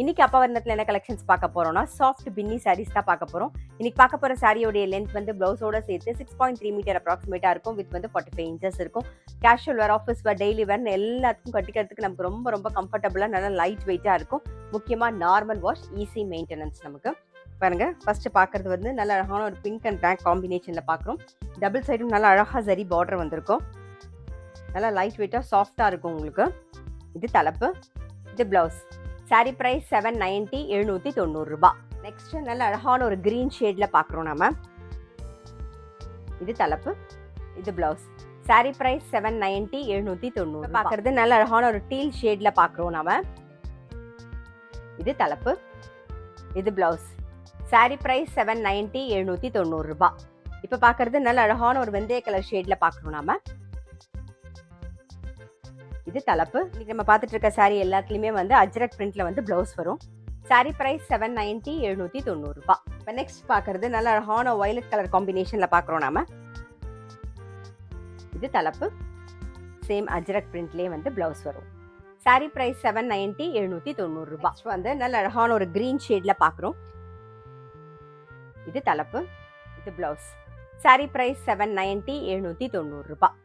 இன்னைக்கு அப்பா வர்ணத்துல என்ன கலெக்ஷன்ஸ் பார்க்க போறோம்னா சாஃப்ட் பின்னி சாரீஸ் தான் பார்க்க போறோம். இன்னைக்கு பார்க்க போற சாரியோடைய லென்த் வந்து பிளவுஸோட சேர்த்து 6.3 மீட்டர் அப்ராக்சிமேட்டா இருக்கும். வித் வந்து 45 இன்ச்சஸ் இருக்கும். கேஷுவல் வேர், ஆஃபீஸ் வேர், டெய்லி வேர் எல்லாத்துக்கும் கட்டிக்கிறதுக்கு நமக்கு ரொம்ப ரொம்ப கம்ஃபர்டபுளா நல்லா லைட் வெயிட்டா இருக்கும். முக்கியமா நார்மல் வாஷ், ஈஸி மெயின்டெனன்ஸ். நமக்கு பாருங்க, ஃபர்ஸ்ட் பாக்குறது வந்து நல்ல அழகான ஒரு பிங்க் அண்ட் பிளாக் காம்பினேஷன்ல பாக்குறோம். டபுள் சைடும் நல்லா அழகா சரி பார்டர் வந்திருக்கும். நல்லா லைட் வெயிட்டா சாஃப்டா இருக்கும் உங்களுக்கு. இது தலைப்பு, இது பிளவுஸ். சாரி பிரைஸ் 790, 790 ரூபாய். நெக்ஸ்ட் நல்ல அழகான ஒரு கிரீன் ஷேட்ல பாக்குறோம் நாம. இது தலைப்பு, இது பிளவுஸ். Sorry price 790, 790. பாக்குறது நல்ல அழகான ஒரு டீல் ஷேட்ல பாக்குறோம் நாம. இது தலைப்பு, இது பிளவுஸ். சாரி பிரைஸ் 790, 790 ரூபாய். இப்ப பாக்குறது நல்ல அழகான ஒரு வெந்தய கலர் ஷேட்ல பாக்குறோம் நாம. இது தலைப்பு. இன்னைக்கு நம்ம பார்த்துட்டு இருக்க சாரி எல்லாத்துலயுமே வந்து அஜ்ரக் பிரிண்ட்ல வந்து பிளவுஸ் வரும். சாரி பிரைஸ் 790, 790 ரூபாய். இப்போ நெக்ஸ்ட் பாக்குறது நல்ல அழகான வயலட் கலர் காம்பினேஷன்ல பாக்குறோம் நாம. இது தலைப்பு, சேம் அஜ்ரக் பிரிண்ட்லயே வந்து பிளவுஸ் வரும். சாரி பிரைஸ் 790, 790 ரூபாய். வந்து நல்ல அழகான ஒரு கிரீன் ஷேட்ல பாக்குறோம். இது தலைப்பு, இது பிளவுஸ். சாரி பிரைஸ் 790, 790 ரூபாய்.